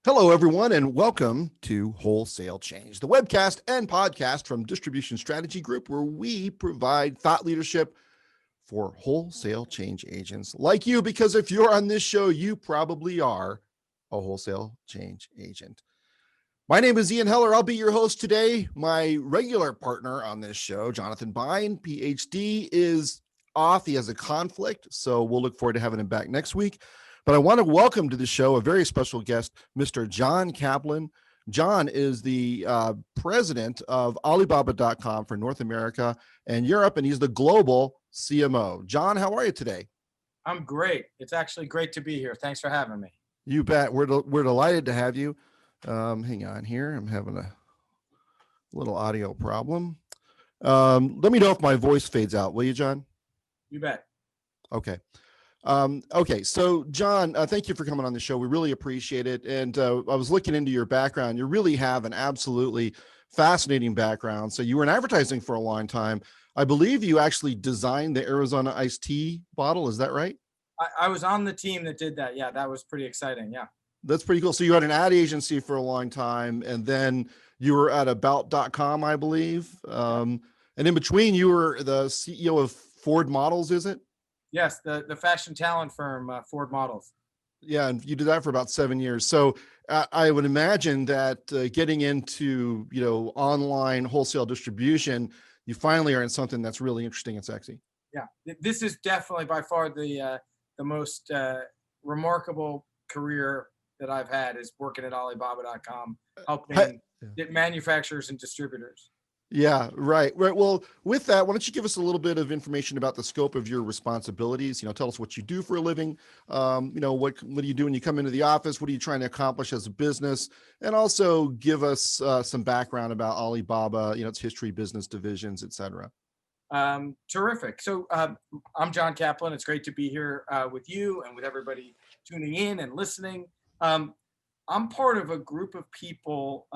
Hello, everyone, and welcome to Wholesale Change, the webcast and podcast from Distribution Strategy Group, where we provide thought leadership for wholesale change agents like you, because if you're on this show, you probably are a wholesale change agent. My name is Ian Heller. I'll be your host today. My regular partner on this show, Jonathan Bein, PhD, is off. He has a conflict, so we'll look forward to having him back next week. But I want to welcome to the show a very special guest, Mr. John Caplan. John is the president of Alibaba.com for North America and Europe, and he's the global CMO. John, how are you today? I'm great. It's actually great to be here. Thanks for having me. You bet. We're delighted to have you. Hang on here. I'm having a little audio problem. Let me know if my voice fades out, will you, John? You bet. Okay. Okay, so John, thank you for coming on the show. We really appreciate it. And I was looking into your background. You really have an absolutely fascinating background. So you were in advertising for a long time. I believe you actually designed the Arizona iced tea bottle. Is that right? I was on the team that did that. Yeah, that was pretty exciting. Yeah. That's pretty cool. So you had an ad agency for a long time, and then you were at About.com, I believe. And in between, you were the CEO of Ford Models, is it? Yes, the fashion talent firm, Ford Models. Yeah, and you did that for about 7 years. So I would imagine that getting into online wholesale distribution, you finally are in something that's really interesting and sexy. Yeah, this is definitely by far the most remarkable career that I've had is working at Alibaba.com, helping manufacturers and distributors. Yeah, right. Well, with that, why don't you give us a little bit of information about the scope of your responsibilities? Tell us what you do for a living. What do you do when you come into the office? What are you trying to accomplish as a business? And also give us some background about Alibaba, its history, business divisions, et cetera. Terrific. So I'm John Caplan. It's great to be here with you and with everybody tuning in and listening. I'm part of a group of people,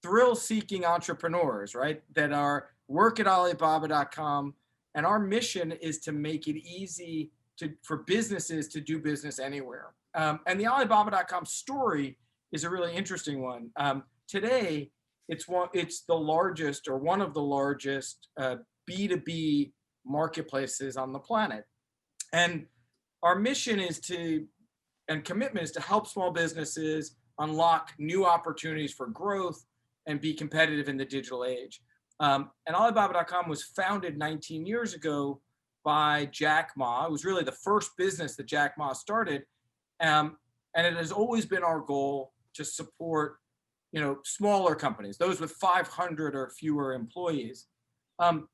thrill-seeking entrepreneurs, right, that work at Alibaba.com, and our mission is to make it easy for businesses to do business anywhere. And the Alibaba.com story is a really interesting one. Today, it's the largest or one of the largest B2B marketplaces on the planet, and our mission and commitment is to help small businesses unlock new opportunities for growth and be competitive in the digital age. And Alibaba.com was founded 19 years ago by Jack Ma. It was really the first business that Jack Ma started. And it has always been our goal to support, smaller companies, those with 500 or fewer employees. And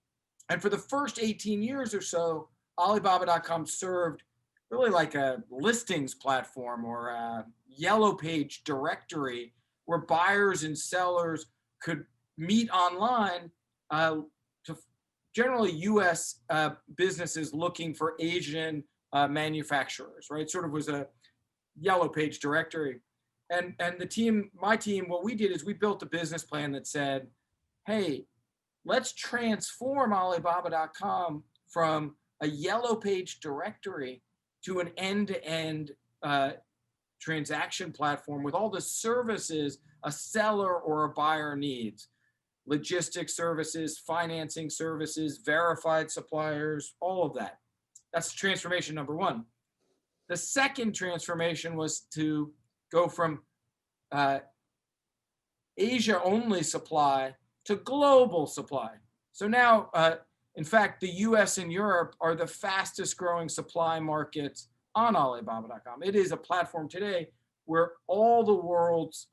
for the first 18 years or so, Alibaba.com served really like a listings platform or a yellow page directory where buyers and sellers could meet online to generally U.S. Businesses looking for Asian manufacturers, right? Sort of was a yellow page directory. And my team, what we did is we built a business plan that said, hey, let's transform Alibaba.com from a yellow page directory to an end-to-end transaction platform with all the services a seller or a buyer needs. Logistics services, financing services, verified suppliers, all of that. That's transformation number one. The second transformation was to go from Asia-only supply to global supply. So now, in fact, the US and Europe are the fastest growing supply markets on Alibaba.com. It is a platform today where all the world's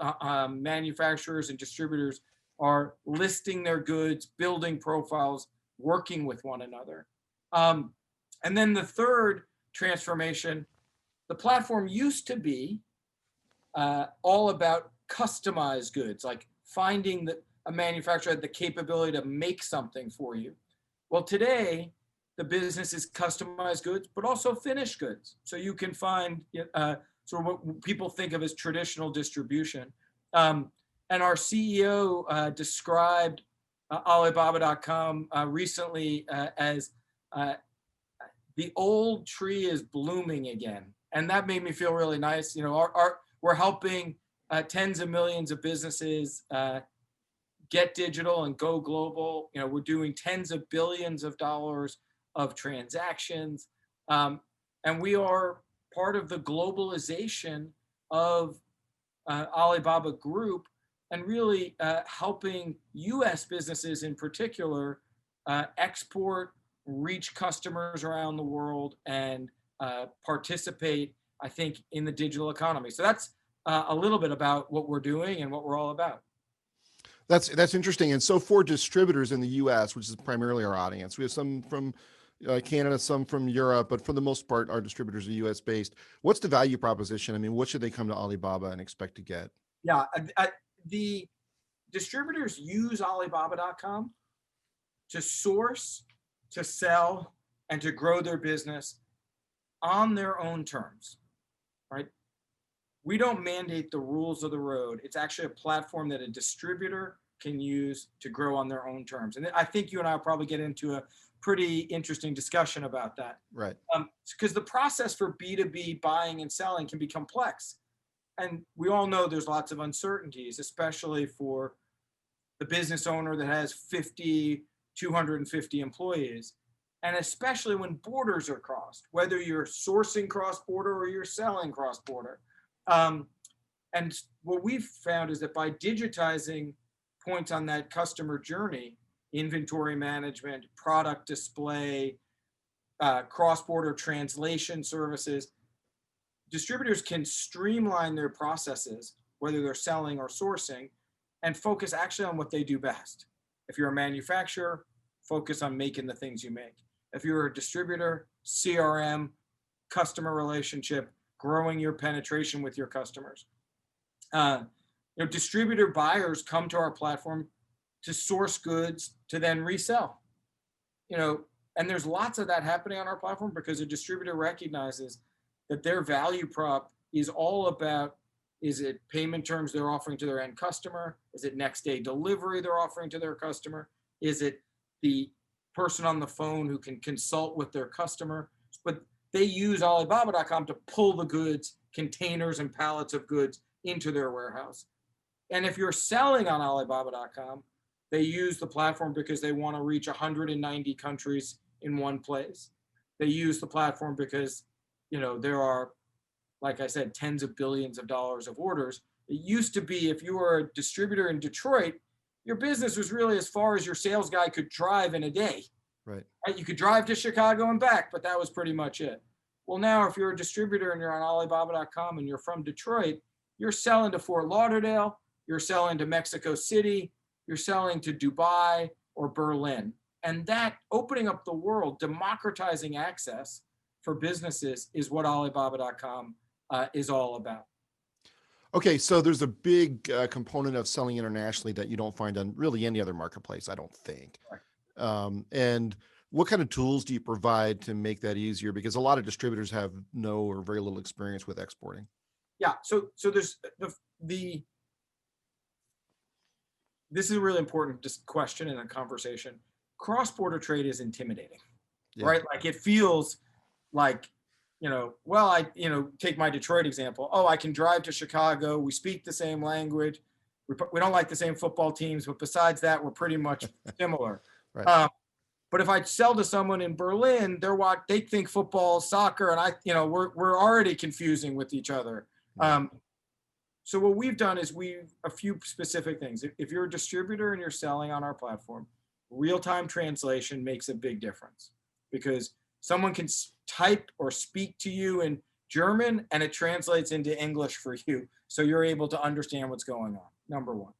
manufacturers and distributors are listing their goods, building profiles, working with one another. And then the third transformation, the platform used to be all about customized goods, like finding that a manufacturer had the capability to make something for you. Well, today, the business is customized goods, but also finished goods. So you can find sort of what people think of as traditional distribution. And our CEO described Alibaba.com recently as the old tree is blooming again. And that made me feel really nice. We're helping tens of millions of businesses get digital and go global. We're doing tens of billions of dollars of transactions. And we are part of the globalization of Alibaba Group, and really helping US businesses in particular export, reach customers around the world, and participate, I think, in the digital economy. So that's a little bit about what we're doing and what we're all about. That's interesting. And so for distributors in the US, which is primarily our audience, we have some from Canada, some from Europe, but for the most part, our distributors are US based. What's the value proposition? I mean, what should they come to Alibaba and expect to get? Yeah, the distributors use Alibaba.com to source, to sell, and to grow their business on their own terms, right? We don't mandate the rules of the road. It's actually a platform that a distributor can use to grow on their own terms. And I think you and I will probably get into a pretty interesting discussion about that. Right. Because the process for B2B buying and selling can be complex. And we all know there's lots of uncertainties, especially for the business owner that has 50, 250 employees. And especially when borders are crossed, whether you're sourcing cross-border or you're selling cross-border. And what we've found is that by digitizing points on that customer journey, inventory management, product display, cross-border translation services, distributors can streamline their processes, whether they're selling or sourcing, and focus actually on what they do best. If you're a manufacturer, focus on making the things you make. If you're a distributor, CRM, customer relationship, growing your penetration with your customers. Distributor buyers come to our platform to source goods to then resell. And there's lots of that happening on our platform because a distributor recognizes that their value prop is all about, is it payment terms they're offering to their end customer? Is it next day delivery they're offering to their customer? Is it the person on the phone who can consult with their customer? But they use Alibaba.com to pull the goods, containers and pallets of goods into their warehouse. And if you're selling on Alibaba.com, they use the platform because they want to reach 190 countries in one place. They use the platform because, there are, like I said, tens of billions of dollars of orders. It used to be if you were a distributor in Detroit, your business was really as far as your sales guy could drive in a day. Right. You could drive to Chicago and back, but that was pretty much it. Well, now if you're a distributor and you're on Alibaba.com and you're from Detroit, you're selling to Fort Lauderdale, you're selling to Mexico City, you're selling to Dubai or Berlin. And that opening up the world, democratizing access for businesses is what Alibaba.com is all about. Okay, so there's a big component of selling internationally that you don't find on really any other marketplace, I don't think. Right. And what kind of tools do you provide to make that easier? Because a lot of distributors have no or very little experience with exporting. Yeah, so there's this is a really important question in a conversation. Cross-border trade is intimidating, right? Like it feels like, take my Detroit example. Oh, I can drive to Chicago. We speak the same language. We don't like the same football teams, but besides that, we're pretty much similar. Right. But if I sell to someone in Berlin, they think football, soccer, and we're already confusing with each other. So what we've done is a few specific things. If you're a distributor and you're selling on our platform, real-time translation makes a big difference because someone can type or speak to you in German and it translates into English for you. So you're able to understand what's going on, number one.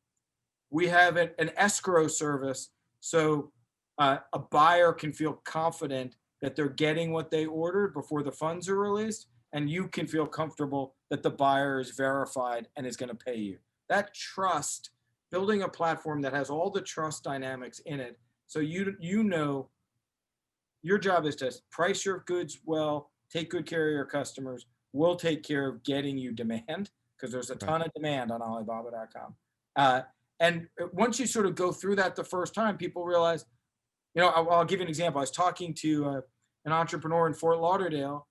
We have an escrow service. So a buyer can feel confident that they're getting what they ordered before the funds are released, and you can feel comfortable that the buyer is verified and is going to pay you. That trust, building a platform that has all the trust dynamics in it, so your job is to price your goods well, take good care of your customers. We'll take care of getting you demand because there's a ton of demand on Alibaba.com. And once you sort of go through that the first time, people realize, I'll give you an example. I was talking to an entrepreneur in Fort Lauderdale,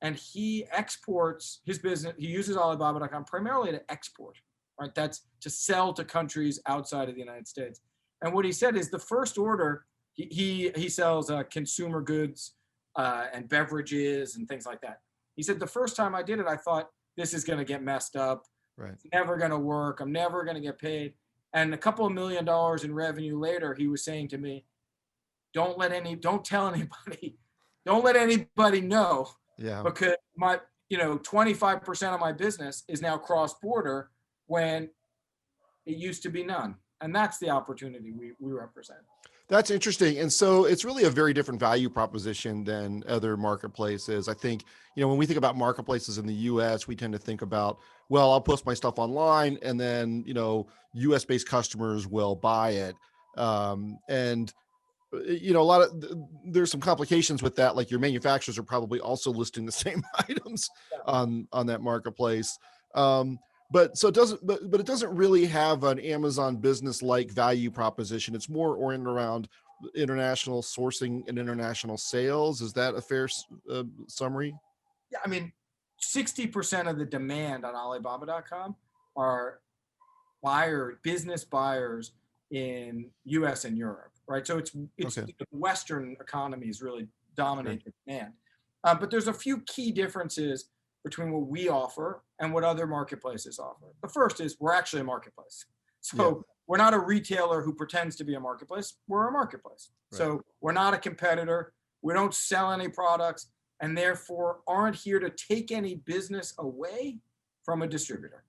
and he exports his business. He uses Alibaba.com primarily to export, right? That's to sell to countries outside of the United States. And what he said is the first order, he sells consumer goods and beverages and things like that. He said the first time I did it, I thought this is going to get messed up. Right. It's never going to work. I'm never going to get paid. And a couple of $1 million in revenue later, he was saying to me, don't tell anybody, don't let anybody know. Yeah. Because my, 25% of my business is now cross-border when it used to be none. And that's the opportunity we represent. That's interesting. And so it's really a very different value proposition than other marketplaces. I think, when we think about marketplaces in the US, we tend to think about, well, I'll post my stuff online and then, US based customers will buy it. And a lot of there's some complications with that. Like your manufacturers are probably also listing the same items on that marketplace. But so it doesn't, but it doesn't really have an Amazon business like value proposition. It's more oriented around international sourcing and international sales. Is that a fair summary? Yeah, I mean, 60% of the demand on Alibaba.com are business buyers in US and Europe, right? So it's Okay. the Western economies really dominate the demand. But there's a few key differences between what we offer and what other marketplaces offer. The first is we're actually a marketplace. So we're not a retailer who pretends to be a marketplace. We're a marketplace. Right. So we're not a competitor. We don't sell any products and therefore aren't here to take any business away from a distributor.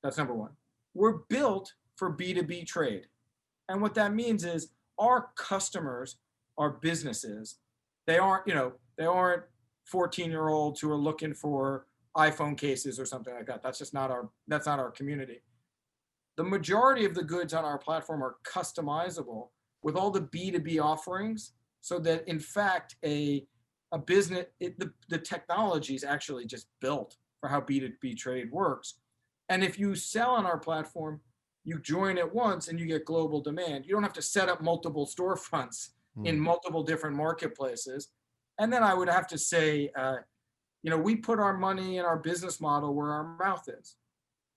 That's number one. We're built for B2B trade. And what that means is our customers are businesses. They aren't 14-year-olds who are looking for iPhone cases or something like that. That's not our community. The majority of the goods on our platform are customizable with all the B2B offerings so that in fact a business, the technology is actually just built for how B2B trade works. And if you sell on our platform, you join at once and you get global demand. You don't have to set up multiple storefronts in multiple different marketplaces. And then I would have to say, we put our money in our business model where our mouth is.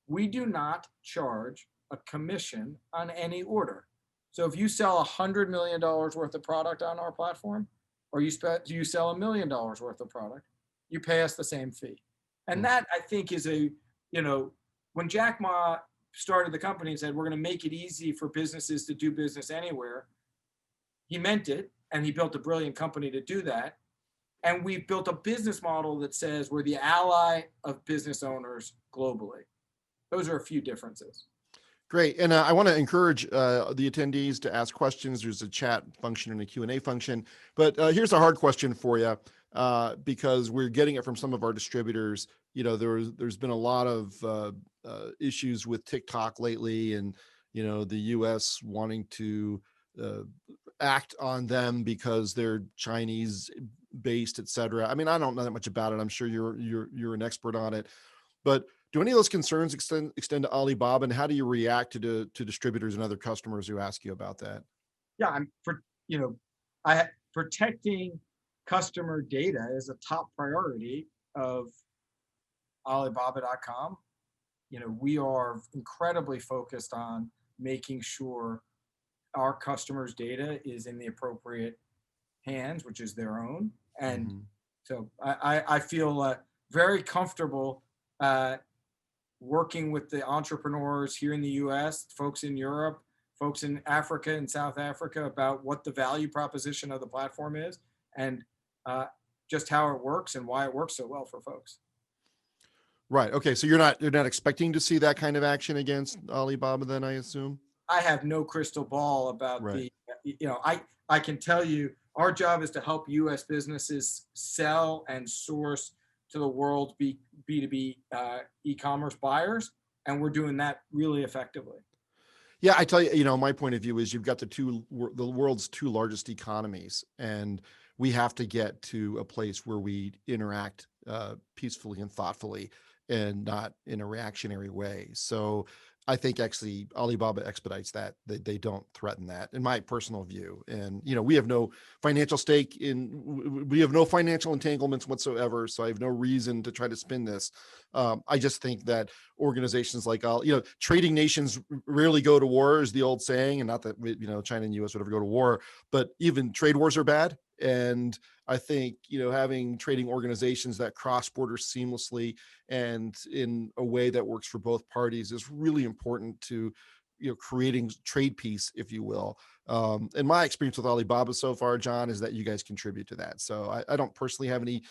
We do not charge a commission on any order. So if you sell $100 million worth of product on our platform, or you sell $1 million worth of product, you pay us the same fee. And that I think is when Jack Ma started the company and said, we're going to make it easy for businesses to do business anywhere, he meant it. And he built a brilliant company to do that. And we built a business model that says we're the ally of business owners globally. Those are a few differences. Great. And I want to encourage the attendees to ask questions. There's a chat function and a Q&A function. But here's a hard question for you because we're getting it from some of our distributors. There's been a lot of issues with TikTok lately and, the U.S. wanting to act on them because they're Chinese based, et cetera. I mean, I don't know that much about it. I'm sure you're an expert on it, but do any of those concerns extend to Alibaba, and how do you react to distributors and other customers who ask you about that? Yeah, protecting customer data is a top priority of Alibaba.com. We are incredibly focused on making sure our customers' data is in the appropriate hands, which is their own. And so I feel very comfortable working with the entrepreneurs here in the US, folks in Europe, folks in Africa and South Africa about what the value proposition of the platform is and just how it works and why it works so well for folks. Right. Okay. So you're not expecting to see that kind of action against Alibaba then, I assume? I have no crystal ball about I can tell you our job is to help US businesses sell and source to the world B2B e-commerce buyers. And we're doing that really effectively. Yeah, I tell you, my point of view is you've got the world's two largest economies, and we have to get to a place where we interact peacefully and thoughtfully and not in a reactionary way. So I think actually Alibaba expedites that. They don't threaten that, in my personal view. And, we have no financial stake we have no financial entanglements whatsoever. So I have no reason to try to spin this. I just think that organizations like, trading nations rarely go to war, is the old saying. And not that, China and US would ever go to war, but even trade wars are bad. And I think, having trading organizations that cross borders seamlessly and in a way that works for both parties is really important to, creating trade peace, if you will. And my experience with Alibaba so far, John, is that you guys contribute to that. So I don't personally have any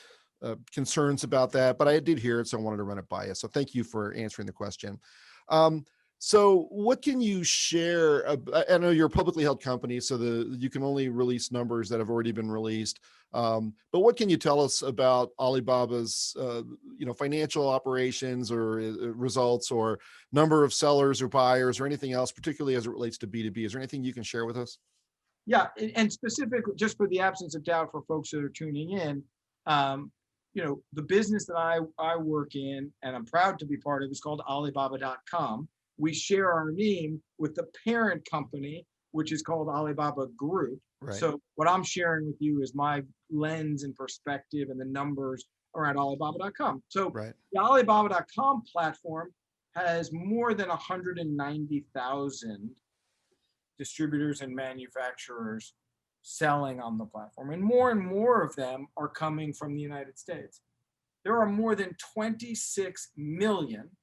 concerns about that, but I did hear it, so I wanted to run it by you. So thank you for answering the question. Um, so what can you share? I know you're a publicly held company, so you can only release numbers that have already been released. But what can you tell us about Alibaba's, financial operations or results, or number of sellers or buyers, or anything else, particularly as it relates to B2B? Is there anything you can share with us? Yeah, and specifically, just for the absence of doubt for folks that are tuning in, the business that I work in and I'm proud to be part of is called Alibaba.com. We share our name with the parent company, which is called Alibaba Group. Right. So what I'm sharing with you is my lens and perspective and the numbers around Alibaba.com. So Right. the Alibaba.com platform has more than 190,000 distributors and manufacturers selling on the platform. And more of them are coming from the United States. There are more than 26 million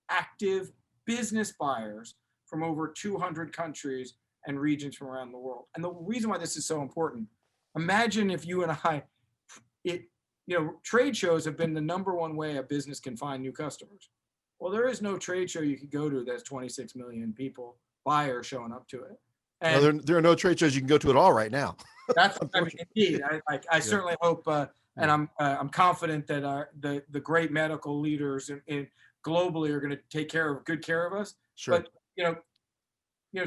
active business buyers from over 200 countries and regions from around the world. And the reason why this is so important, imagine if you and I, trade shows have been the number one way a business can find new customers. Well, there is no trade show you could go to that's 26 million people, buyers showing up to it. And well, there are no trade shows you can go to at all right now. That's indeed. I certainly hope, and I'm confident that the great medical leaders in globally are going to take good care of us. Sure. But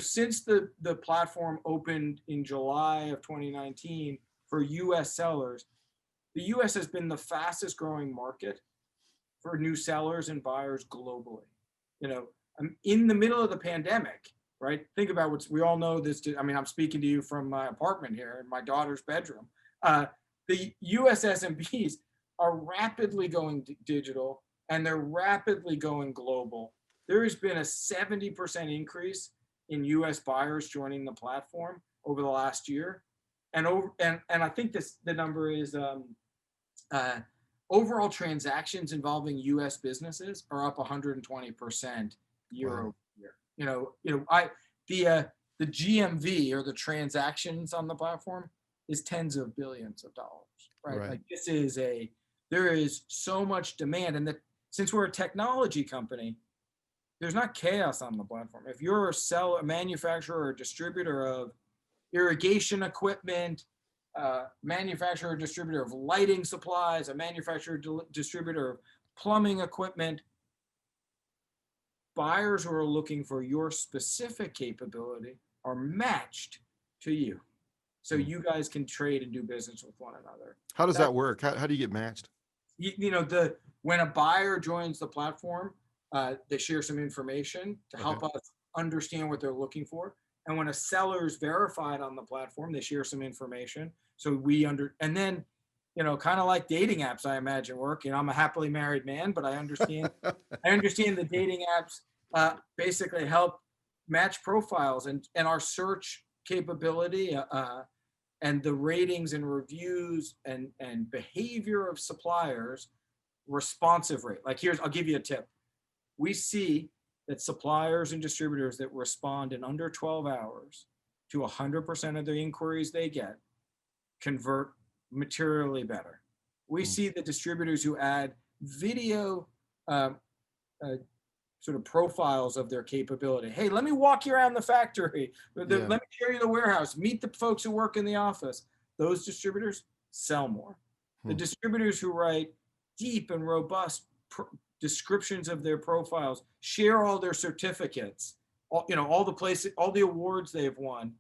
since the platform opened in July of 2019 for U.S. sellers, the U.S. has been the fastest growing market for new sellers and buyers globally. I'm in the middle of the pandemic, right? Think about we all know this. I'm speaking to you from my apartment here in my daughter's bedroom. The U.S. SMBs are rapidly going digital and they're rapidly going global. There has been a 70% increase in U.S. buyers joining the platform over the last year. And I think the number is overall transactions involving U.S. businesses are up 120% year over year. The GMV, or the transactions on the platform, is tens of billions of dollars, right? Like there is so much demand, and since we're a technology company, there's not chaos on the platform. If you're a manufacturer or a distributor of irrigation equipment, manufacturer or distributor of lighting supplies, a manufacturer distributor of plumbing equipment, buyers who are looking for your specific capability are matched to you. So you guys can trade and do business with one another. How does that work? How do you get matched? When a buyer joins the platform, they share some information to help us understand what they're looking for. And when a seller is verified on the platform, they share some information. So and then, kind of like dating apps, I imagine work. I'm a happily married man, but I understand the dating apps basically help match profiles, and our search capability and the ratings and reviews and behavior of suppliers, responsive rate. Like I'll give you a tip. We see that suppliers and distributors that respond in under 12 hours to 100% of the inquiries they get convert materially better. We see the distributors who add video sort of profiles of their capability. Hey, let me walk you around the factory. Let me show you the warehouse. Meet the folks who work in the office. Those distributors sell more. The distributors who write deep and robust descriptions of their profiles, share all their certificates, all the places, all the awards they've won.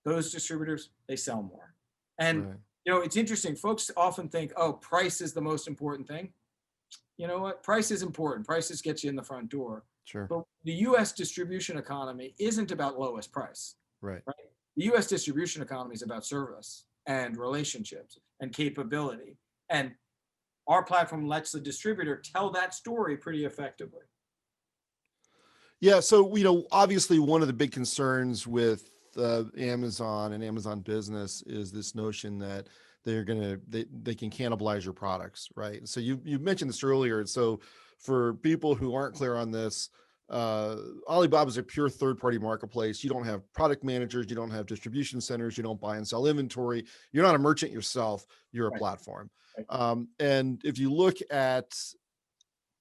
Those distributors, they sell more. And it's interesting. Folks often think, oh, price is the most important thing. You know what? Price is important. Prices get you in the front door. Sure. But the U.S. distribution economy isn't about lowest price, Right. right? The U.S. distribution economy is about service and relationships and capability. And our platform lets the distributor tell that story pretty effectively. Yeah. So, obviously one of the big concerns with Amazon and Amazon business is this notion that they can cannibalize your products, right? So you mentioned this earlier. So for people who aren't clear on this, Alibaba is a pure third-party marketplace. You don't have product managers, you don't have distribution centers, you don't buy and sell inventory. You're not a merchant yourself. You're a Right. platform. Right. And if you look at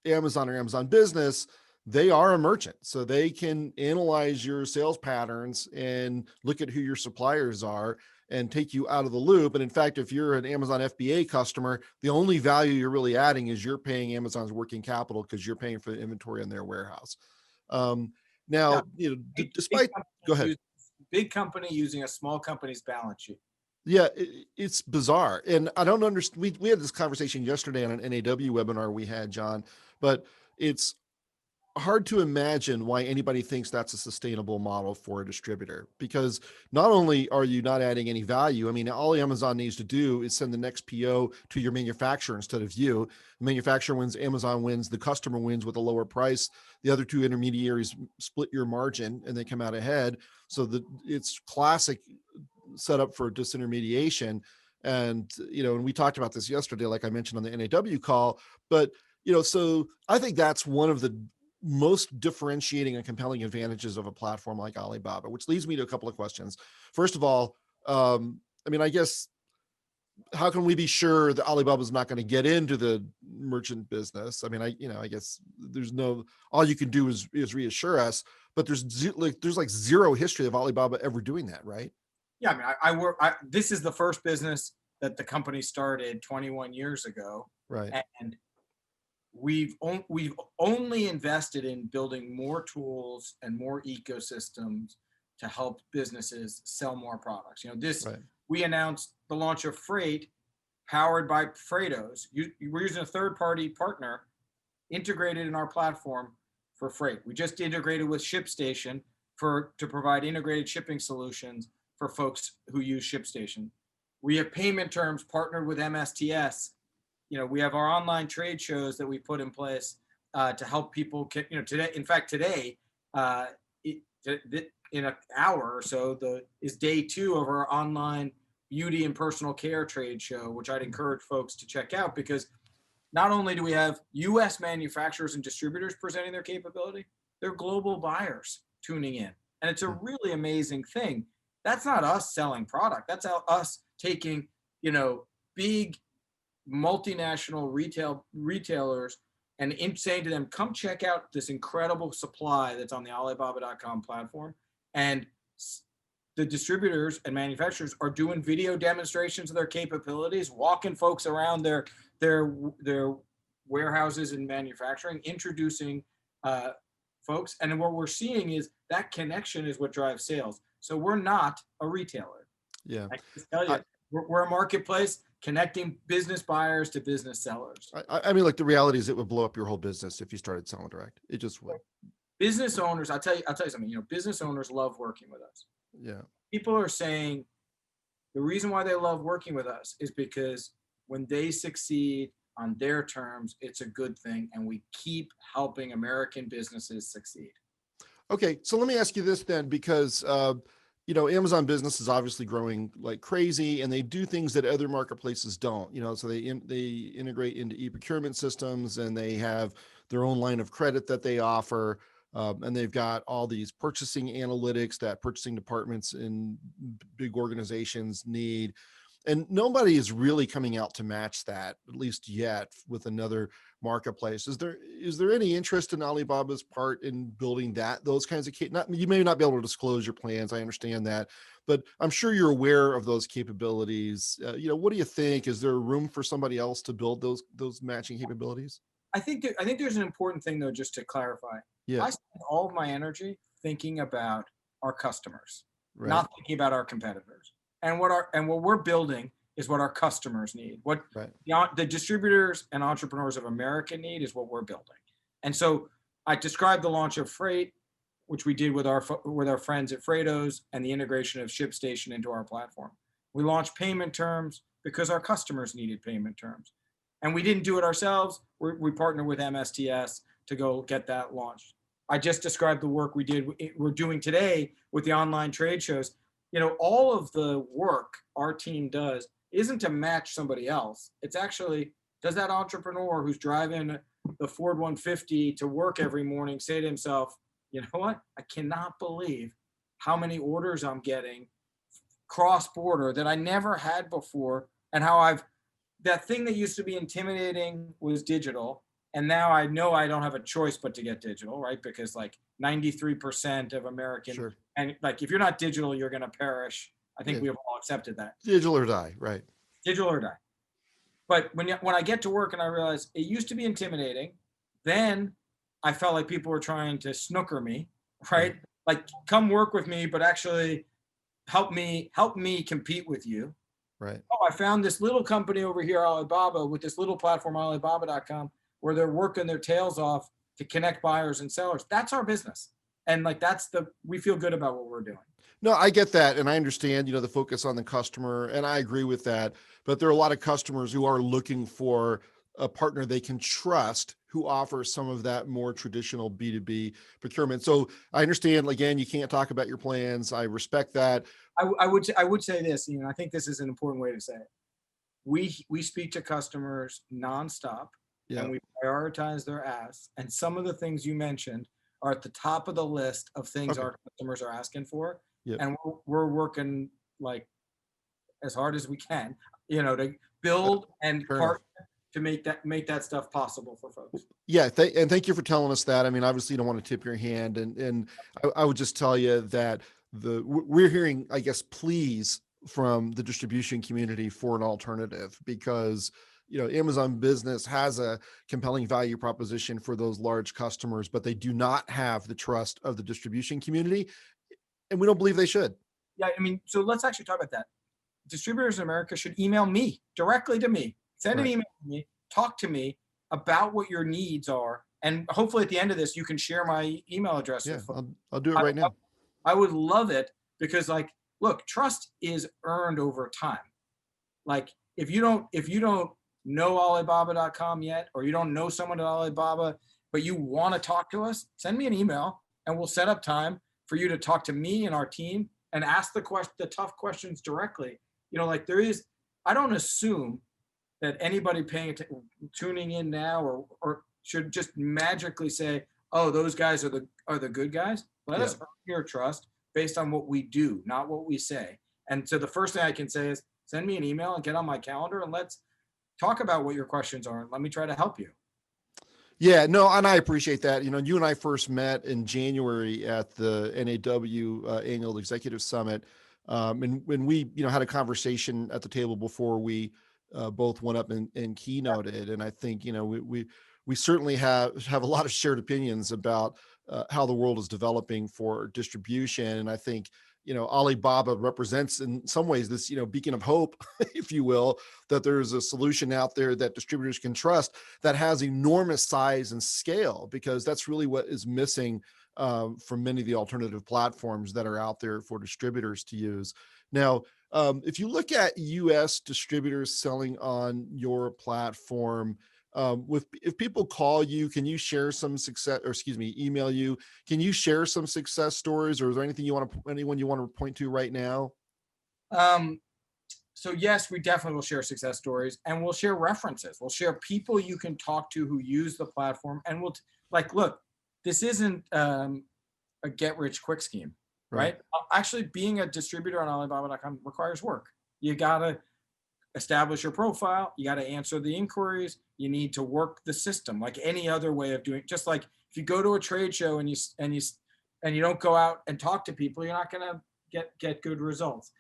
Amazon or Amazon Business, they are a merchant. So they can analyze your sales patterns and look at who your suppliers are and take you out of the loop. And in fact, if you're an Amazon FBA customer, the only value you're really adding is you're paying Amazon's working capital because you're paying for the inventory in their warehouse. Yeah. Now, despite, go ahead. Big company using a small company's balance sheet. Yeah, it's bizarre. And I don't understand. We had this conversation yesterday on an NAW webinar we had, John, but it's hard to imagine why anybody thinks that's a sustainable model for a distributor, because not only are you not adding any value, I mean, all Amazon needs to do is send the next PO to your manufacturer instead of you. The manufacturer wins, Amazon wins, the customer wins with a lower price. The other two intermediaries split your margin and they come out ahead. So it's classic setup for disintermediation. And, and we talked about this yesterday, like I mentioned on the NAW call, but, so I think that's one of the most differentiating and compelling advantages of a platform like Alibaba, which leads me to a couple of questions. First of all, I guess, how can we be sure that Alibaba is not going to get into the merchant business? I mean, I guess all you can do is reassure us, but there's zero history of Alibaba ever doing that, right? Yeah, I mean, this is the first business that the company started 21 years ago. Right. And we've only invested in building more tools and more ecosystems to help businesses sell more products. Right. We announced the launch of Freight, powered by Freightos. We're using a third-party partner integrated in our platform for Freight. We just integrated with ShipStation to provide integrated shipping solutions for folks who use ShipStation. We have payment terms partnered with MSTS. We have our online trade shows that we put in place to help people. Today, in fact, today, in an hour or so, is day 2 of our online beauty and personal care trade show, which I'd encourage folks to check out, because not only do we have U.S. manufacturers and distributors presenting their capability, they're global buyers tuning in. And it's a really amazing thing. That's not us selling product. That's us taking, big multinational retailers and saying to them, come check out this incredible supply that's on the Alibaba.com platform. And the distributors and manufacturers are doing video demonstrations of their capabilities, walking folks around their warehouses and manufacturing, introducing folks. And what we're seeing is that connection is what drives sales. So we're not a retailer. Yeah. I can just tell you, we're a marketplace connecting business buyers to business sellers. I mean, the reality is it would blow up your whole business if you started selling direct. It just would. Business owners, I'll tell you something, business owners love working with us. Yeah. People are saying the reason why they love working with us is because when they succeed on their terms, it's a good thing. And we keep helping American businesses succeed. Okay. So let me ask you this then, because, Amazon business is obviously growing like crazy, and they do things that other marketplaces don't, so they integrate into e-procurement systems, and they have their own line of credit that they offer. And they've got all these purchasing analytics that purchasing departments in big organizations need. And nobody is really coming out to match that, at least yet, with another marketplace. Is there any interest in Alibaba's part in building those kinds of you may not be able to disclose your plans, I understand that, but I'm sure you're aware of those capabilities. What do you think? Is there room for somebody else to build those matching capabilities? I think there's an important thing, though, just to clarify. Yeah. I spend all of my energy thinking about our customers, Right. not thinking about our competitors. And what we're building is what our customers need. What Right. the distributors and entrepreneurs of America need is what we're building. And so I described the launch of Freight, which we did with our friends at Freightos, and the integration of ShipStation into our platform. We launched payment terms because our customers needed payment terms. And we didn't do it ourselves. We partnered with MSTS to go get that launched. I just described the work we're doing today with the online trade shows. All of the work our team does isn't to match somebody else. It's actually, does that entrepreneur who's driving the Ford 150 to work every morning say to himself, you know what? I cannot believe how many orders I'm getting cross-border that I never had before, and how that thing that used to be intimidating was digital. And now I know I don't have a choice but to get digital, right? Because like 93% of Americans, Sure. and like if you're not digital, you're going to perish. I think we have all accepted that. Digital or die, right? Digital or die. But when I get to work and I realize it used to be intimidating, then I felt like people were trying to snooker me, right? Like come work with me, but actually help me compete with you. Right. Oh, I found this little company over here, Alibaba, with this little platform, Alibaba.com, where they're working their tails off to connect buyers and sellers. That's our business. And like, we feel good about what we're doing. No, I get that. And I understand, the focus on the customer, and I agree with that. But there are a lot of customers who are looking for a partner they can trust who offers some of that more traditional B2B procurement. So I understand, again, you can't talk about your plans. I respect that. I would say this, I think this is an important way to say it. We speak to customers nonstop, and we prioritize their asks. And some of the things you mentioned are at the top of the list of things our customers are asking for. Yep. And we're working like as hard as we can, to build and partner to make that stuff possible for folks. Yeah. And thank you for telling us that. I mean, obviously you don't want to tip your hand, and I would just tell you that we're hearing, I guess, pleas from the distribution community for an alternative, because Amazon Business has a compelling value proposition for those large customers, but they do not have the trust of the distribution community, and we don't believe they should. Yeah, I mean, so let's actually talk about that. Distributors in America should email me directly to me. Send an email to me, talk to me about what your needs are, and hopefully at the end of this, you can share my email address. Yeah, I'll do it right now. I would love it, because like, look, trust is earned over time. Like if you don't know Alibaba.com yet, or you don't know someone at Alibaba, but you want to talk to us, send me an email and we'll set up time for you to talk to me and our team and ask the tough questions directly. I don't assume that anybody tuning in now or should just magically say, oh, those guys are the good guys. Let us earn your trust based on what we do, not what we say. And so the first thing I can say is send me an email and get on my calendar, and let's talk about what your questions are, and let me try to help you. Yeah, no, and I appreciate that. You and I first met in January at the NAW Annual Executive Summit. And when we, had a conversation at the table before we both went up and keynoted. And I think, we certainly have a lot of shared opinions about how the world is developing for distribution. And I think, Alibaba represents in some ways this, beacon of hope, if you will, that there's a solution out there that distributors can trust that has enormous size and scale, because that's really what is missing from many of the alternative platforms that are out there for distributors to use. Now, if you look at US distributors selling on your platform, if people call you, can you share some success, or email you, can you share some success stories, or is there anyone you want to point to right now? So yes, we definitely will share success stories, and we'll share references. We'll share people you can talk to who use the platform, and we'll look, this isn't a get rich quick scheme, right? Actually, being a distributor on Alibaba.com requires work. You gotta establish your profile. You got to answer the inquiries. You need to work the system like any other way of doing. Just like if you go to a trade show and you don't go out and talk to people, you're not going to get good results.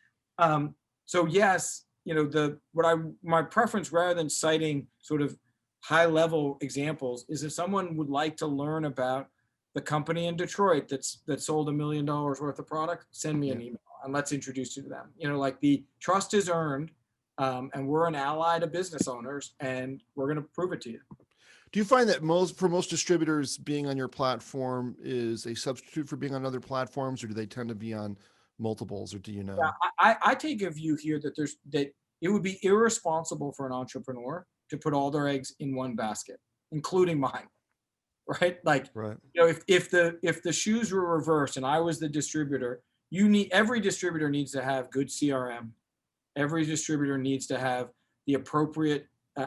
So yes, my preference, rather than citing sort of high level examples, is if someone would like to learn about the company in Detroit that sold $1 million worth of product, send me an email and let's introduce you to them. The trust is earned. And we're an ally to business owners, and we're going to prove it to you. Do you find that most distributors being on your platform is a substitute for being on other platforms, or do they tend to be on multiples, or do you Yeah, know? I take a view here that it would be irresponsible for an entrepreneur to put all their eggs in one basket, including mine, right? Like, Right. if the shoes were reversed and I was the distributor, every distributor needs to have good CRM. Every distributor needs to have the appropriate,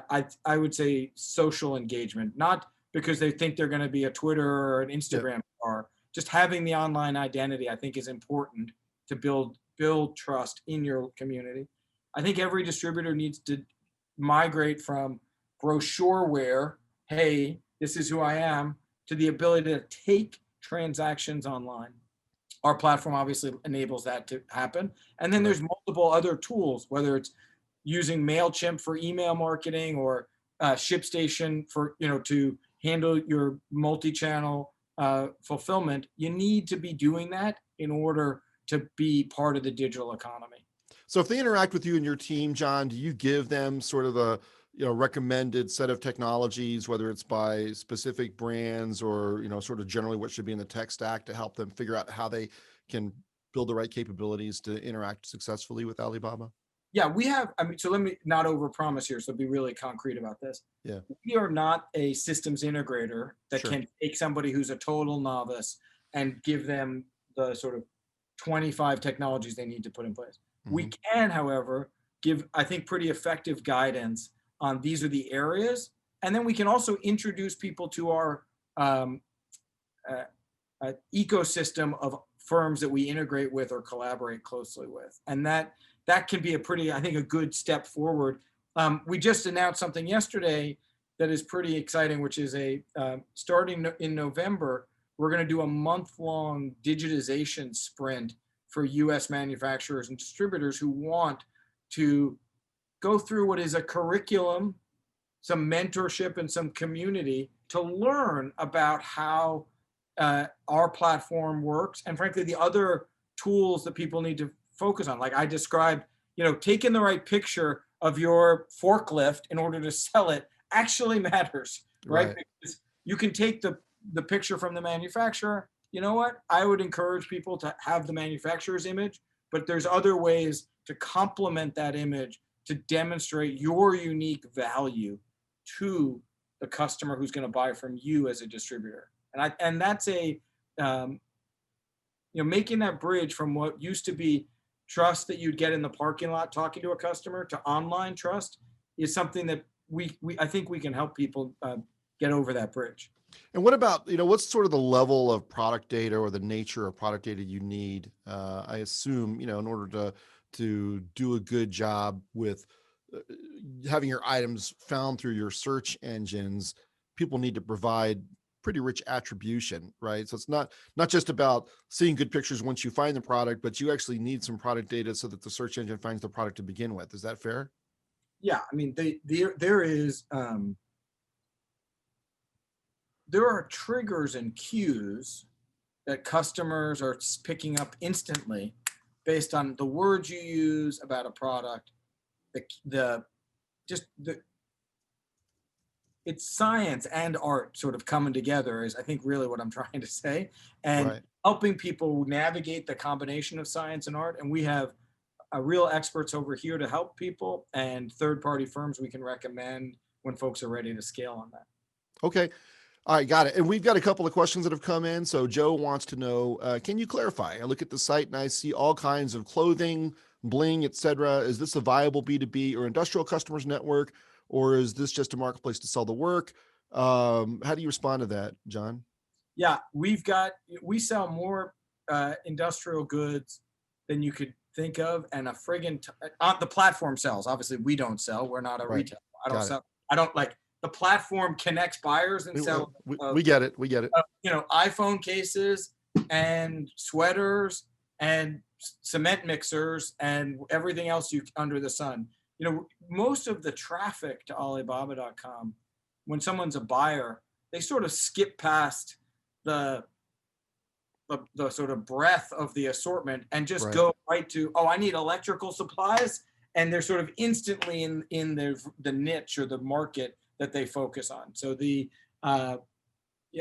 I would say, social engagement, not because they think they're going to be a Twitter or an Yep. Instagram star. Just having the online identity, I think, is important to build trust in your community. I think every distributor needs to migrate from brochureware, hey, this is who I am, to the ability to take transactions online. Our platform obviously enables that to happen. And then Right. there's multiple other tools, whether it's using MailChimp for email marketing or ShipStation for, to handle your multi-channel fulfillment. You need to be doing that in order to be part of the digital economy. So if they interact with you and your team, John, do you give them sort of a recommended set of technologies, whether it's by specific brands or sort of generally what should be in the tech stack to help them figure out how they can build the right capabilities to interact successfully with Alibaba? Yeah, we have, so let me not overpromise here, so be really concrete about this. Yeah, We are not a systems integrator that sure. can take somebody who's a total novice and give them the sort of 25 technologies they need to put in place. We Mhm. can, however, give, I think, pretty effective guidance on these are the areas. And then we can also introduce people to our um, uh, ecosystem of firms that we integrate with or collaborate closely with. And that can be I think, a good step forward. We just announced something yesterday that is pretty exciting, which is starting in November, we're going to do a month-long digitization sprint for U.S. manufacturers and distributors who want to go through what is a curriculum, some mentorship, and some community to learn about how our platform works, and frankly, the other tools that people need to focus on. Like I described, taking the right picture of your forklift in order to sell it actually matters, right? Right. Because you can take the picture from the manufacturer. You know what? I would encourage people to have the manufacturer's image, but there's other ways to complement that image to demonstrate your unique value to the customer who's going to buy from you as a distributor. And that's making that bridge from what used to be trust that you'd get in the parking lot talking to a customer to online trust is something that I think we can help people get over that bridge. And what about, what's sort of the level of product data or the nature of product data you need? I assume, in order to do a good job with uh, having your items found through your search engines, people need to provide pretty rich attribution, right? So it's not just about seeing good pictures once you find the product, but you actually need some product data so that the search engine finds the product to begin with. Is that fair? Yeah, I mean, there are triggers and cues that customers are picking up instantly based on the words you use about a product, the just the it's science and art sort of coming together is, I think, really what I'm trying to say, and Right. helping people navigate the combination of science and art. And we have real experts over here to help people, and third-party firms we can recommend when folks are ready to scale on that. Okay. All right, got it. And we've got a couple of questions that have come in. So Joe wants to know, can you clarify? I look at the site and I see all kinds of clothing, bling, etc. Is this a viable B2B or industrial customers network, or is this just a marketplace to sell the work? How do you respond to that, John? Yeah, we sell more industrial goods than you could think of, and a friggin' the platform sells. Obviously, we don't sell. We're not a Right. retailer. I don't Got it. sell. I don't like the platform connects buyers and We, sells. we, we get it. We get it. iPhone cases and sweaters and cement mixers and everything else you under the sun. Most of the traffic to Alibaba.com, when someone's a buyer, they sort of skip past the the sort of breadth of the assortment and just Right. go right to, oh, I need electrical supplies, and they're sort of instantly in the niche or the market that they focus on. So yeah,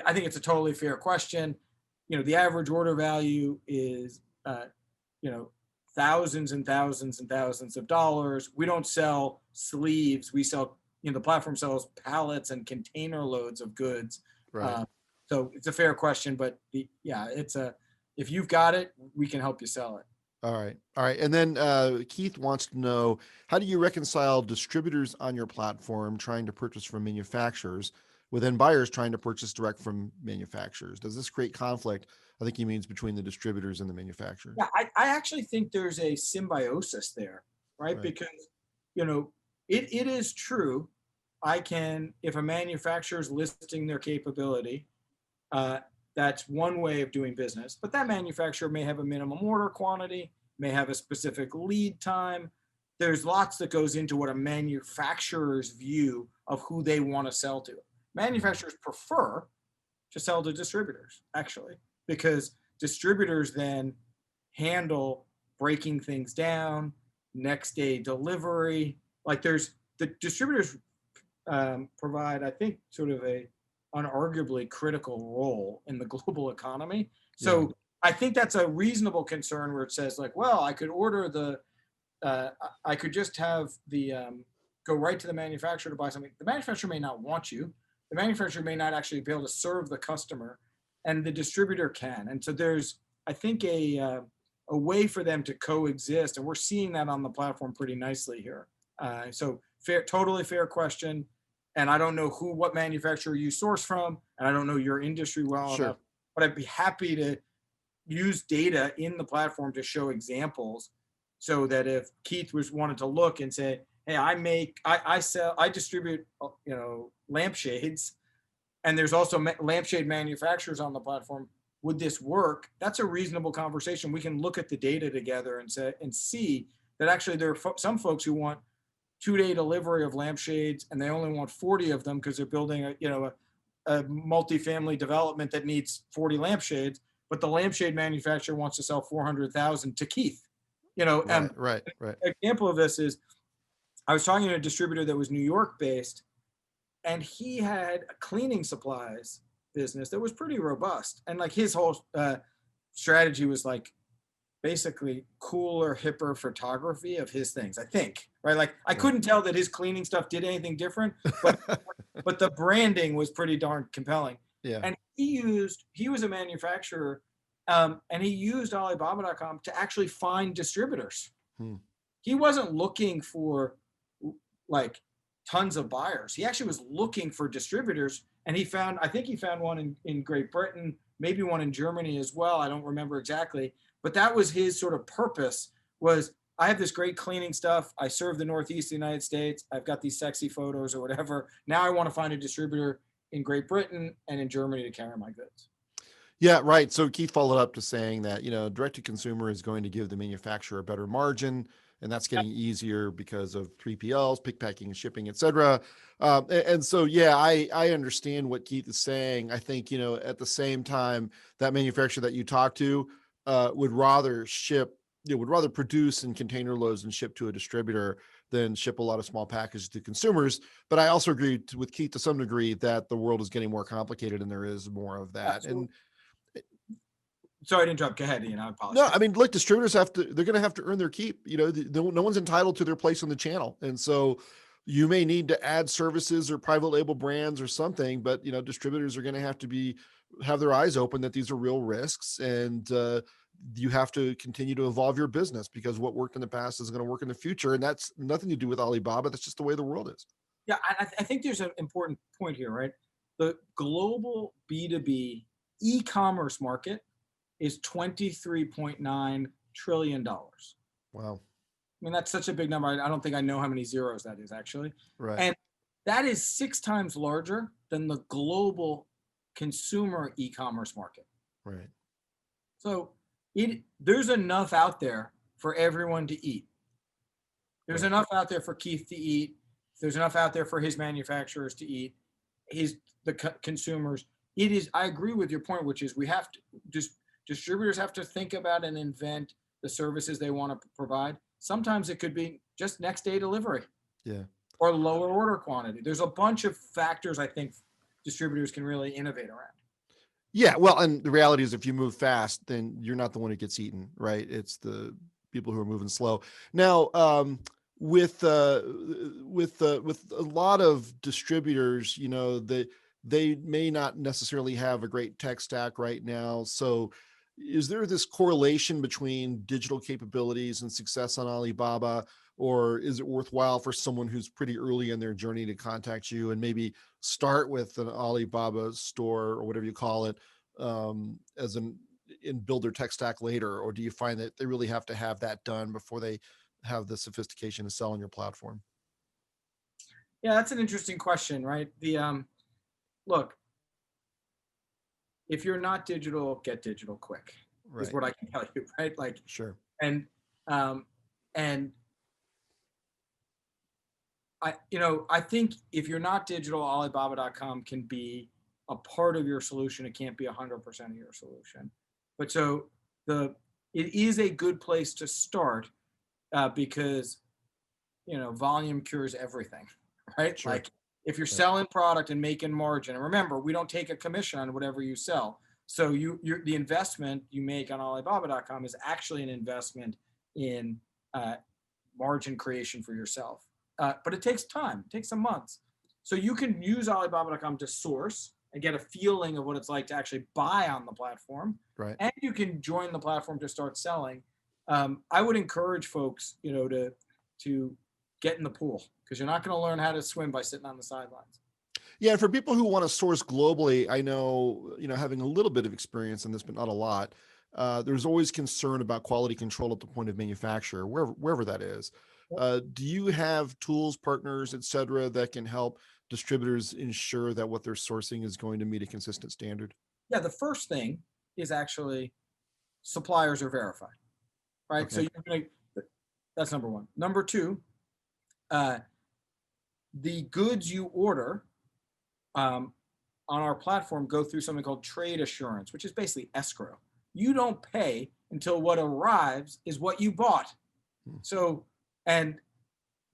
I think it's a totally fair question. The average order value is, thousands and thousands and thousands of dollars. We don't sell sleeves. We sell, the platform sells pallets and container loads of goods. Right. So it's a fair question, but if you've got it, we can help you sell it. All right. All right. And then Keith wants to know, how do you reconcile distributors on your platform trying to purchase from manufacturers with then buyers trying to purchase direct from manufacturers? Does this create conflict? I think he means between the distributors and the manufacturers. Yeah, I actually think there's a symbiosis there, right? Right. Because, it is true. If a manufacturer is listing their capability, that's one way of doing business, but that manufacturer may have a minimum order quantity, may have a specific lead time. There's lots that goes into what a manufacturer's view of who they want to sell to. Manufacturers prefer to sell to distributors, actually, because distributors then handle breaking things down, next day delivery. Like the distributors provide, I think, sort of a unarguably critical role in the global economy. So yeah. I think that's a reasonable concern where it says like, well, I could order I could just have go right to the manufacturer to buy something. The manufacturer may not want you. The manufacturer may not actually be able to serve the customer, and the distributor can. And so there's, I think, a way for them to coexist, and we're seeing that on the platform pretty nicely here. So totally fair question. And I don't know what manufacturer you source from, and I don't know your industry well enough, but I'd be happy to use data in the platform to show examples, so that if Keith wanted to look and say, hey, I distribute, lampshades, and there's also lampshade manufacturers on the platform, would this work? That's a reasonable conversation. We can look at the data together and see that actually there are some folks who want 2-day delivery of lampshades, and they only want 40 of them because they're building a multifamily development that needs 40 lampshades, but the lampshade manufacturer wants to sell 400,000 to Keith. Right. An example of this is, I was talking to a distributor that was New York based, and he had a cleaning supplies business that was pretty robust, and like his whole strategy was like basically cooler, hipper photography of his things, I think, right? Like I couldn't tell that his cleaning stuff did anything different, but the branding was pretty darn compelling. Yeah. And he was a manufacturer, and he used Alibaba.com to actually find distributors. He wasn't looking for like tons of buyers. He actually was looking for distributors, and I think he found one in Great Britain, maybe one in Germany as well. I don't remember exactly. But that was his sort of purpose, was I have this great cleaning stuff. I serve the Northeast of the United States. I've got these sexy photos or whatever. Now I want to find a distributor in Great Britain and in Germany to carry my goods. Yeah, right. So Keith followed up to saying that, direct to consumer is going to give the manufacturer a better margin, and that's getting easier because of 3PLs, pick, packing, shipping, et cetera. And so, yeah, I understand what Keith is saying. I think, at the same time, that manufacturer that you talk to would rather produce in container loads and ship to a distributor than ship a lot of small packages to consumers. But I also agree with Keith to some degree that the world is getting more complicated and there is more of that. Absolutely. And sorry to interrupt. Go ahead, Ian. I apologize. No, I mean, look, distributors they're going to have to earn their keep. No one's entitled to their place on the channel. And so you may need to add services or private label brands or something, but, distributors are going to have to have their eyes open that these are real risks. And you have to continue to evolve your business, because what worked in the past is going to work in the future. And that's nothing to do with Alibaba. That's just the way the world is. Yeah, I think there's an important point here, right? The global B2B e-commerce market is $23.9 trillion. Wow. I mean, that's such a big number. I don't think I know how many zeros that is, actually. Right. And that is 6 times larger than the global consumer e-commerce market. Right. So there's enough out there for everyone to eat. There's enough out there for Keith to eat. There's enough out there for his manufacturers to eat, the consumers. I agree with your point, which is we have to distributors have to think about and invent the services they want to provide. Sometimes it could be just next day delivery. Yeah. or lower order quantity. There's a bunch of factors I think distributors can really innovate around. Yeah, well, and the reality is if you move fast, then you're not the one who gets eaten, right? It's the people who are moving slow. Now, with a lot of distributors, they may not necessarily have a great tech stack right now. So is there this correlation between digital capabilities and success on Alibaba, or is it worthwhile for someone who's pretty early in their journey to contact you and maybe start with an Alibaba store or whatever you call it, as an and build their tech stack later? Or do you find that they really have to have that done before they have the sophistication to sell on your platform? Yeah, that's an interesting question, right? Look, if you're not digital, get digital quick, is Right. what I can tell you, right? Like, Sure. and um, and I think if you're not digital, Alibaba.com can be a part of your solution. It can't be 100% of your solution. But so it is a good place to start because volume cures everything, right? Sure. Like if you're Right. selling product and making margin, and remember, we don't take a commission on whatever you sell. So the investment you make on Alibaba.com is actually an investment in margin creation for yourself. But it takes time, it takes some months. So you can use Alibaba.com to source and get a feeling of what it's like to actually buy on the platform. Right. And you can join the platform to start selling. I would encourage folks, to get in the pool because you're not going to learn how to swim by sitting on the sidelines. Yeah, and for people who want to source globally, I know, having a little bit of experience in this, but not a lot, there's always concern about quality control at the point of manufacture, wherever that is. Do you have tools, partners, et cetera, that can help distributors ensure that what they're sourcing is going to meet a consistent standard? Yeah, the first thing is actually suppliers are verified, right? So Okay. that's number one. Number two, the goods you order on our platform go through something called trade assurance, which is basically escrow. You don't pay until what arrives is what you bought. So, and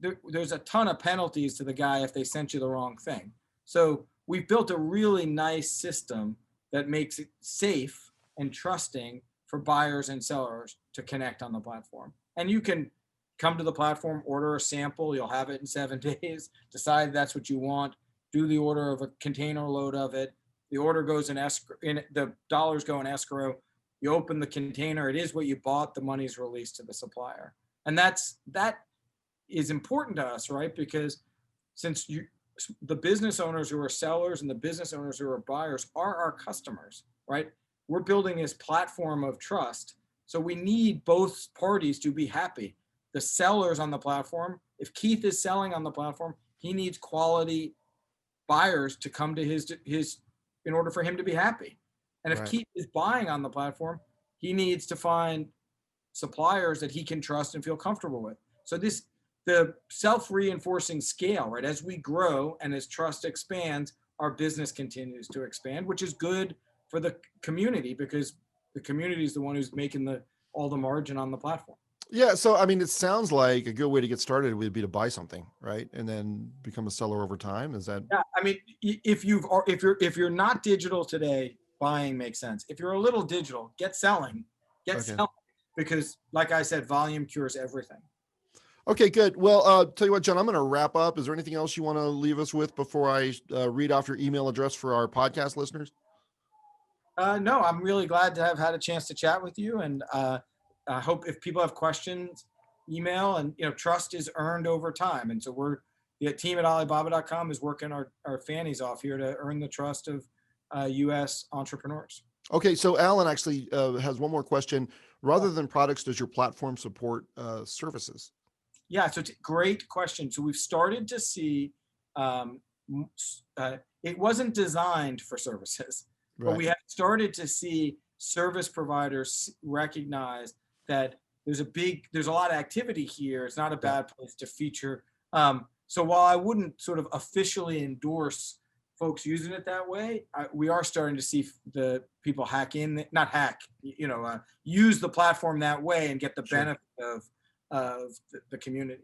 there's a ton of penalties to the guy if they sent you the wrong thing. So we've built a really nice system that makes it safe and trusting for buyers and sellers to connect on the platform. And you can come to the platform, order a sample, you'll have it in 7 days, decide that's what you want, do the order of a container load of it. The order goes in escrow, the dollars go in escrow. You open the container, it is what you bought, the money's released to the supplier. And that is important to us, right? Because since the business owners who are sellers and the business owners who are buyers are our customers, right? We're building this platform of trust. So we need both parties to be happy. The sellers on the platform, if Keith is selling on the platform, he needs quality buyers to come to his in order for him to be happy. And if Right. Keith is buying on the platform, he needs to find suppliers that he can trust and feel comfortable with. So the self-reinforcing scale, right? As we grow and as trust expands, our business continues to expand, which is good for the community because the community is the one who's making all the margin on the platform. Yeah. So, I mean, it sounds like a good way to get started would be to buy something, right? And then become a seller over time. Is that? Yeah, I mean, if you're not digital today, buying makes sense. If you're a little digital, get selling, Okay. because like I said, volume cures everything. Okay, good. Well, tell you what, John, I'm going to wrap up. Is there anything else you want to leave us with before I read off your email address for our podcast listeners? No, I'm really glad to have had a chance to chat with you, and I hope if people have questions, email. And trust is earned over time, and so the team at Alibaba.com is working our fannies off here to earn the trust of U.S. entrepreneurs. Okay, so Alan actually has one more question. Rather than products, does your platform support services? Yeah, so it's a great question. So we've started to see it wasn't designed for services, but Right. we have started to see service providers recognize that there's a lot of activity here. It's not a bad place to feature. So while I wouldn't sort of officially endorse folks using it that way, we are starting to see the people use the platform that way and get the Sure. benefit of the community.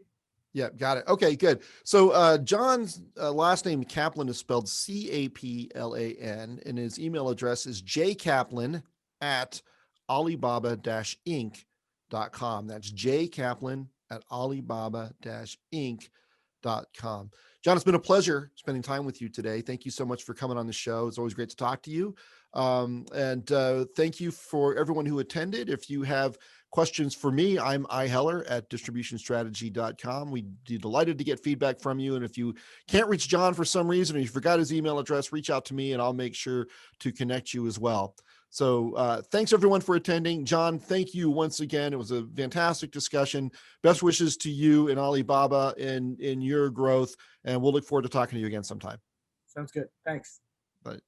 Yeah, got it. Okay, good. So John's last name Caplan is spelled Caplan, and his email address is jkaplan@alibaba-inc.com. That's jkaplan@alibaba-inc.com. John, it's been a pleasure spending time with you today. Thank you so much for coming on the show. It's always great to talk to you. And thank you for everyone who attended. If you have questions for me, I'm Heller at distributionstrategy.com. We'd be delighted to get feedback from you. And if you can't reach John for some reason, or you forgot his email address, reach out to me and I'll make sure to connect you as well. So thanks everyone for attending. John, thank you once again. It was a fantastic discussion. Best wishes to you and Alibaba in your growth. And we'll look forward to talking to you again sometime. Sounds good. Thanks. Bye.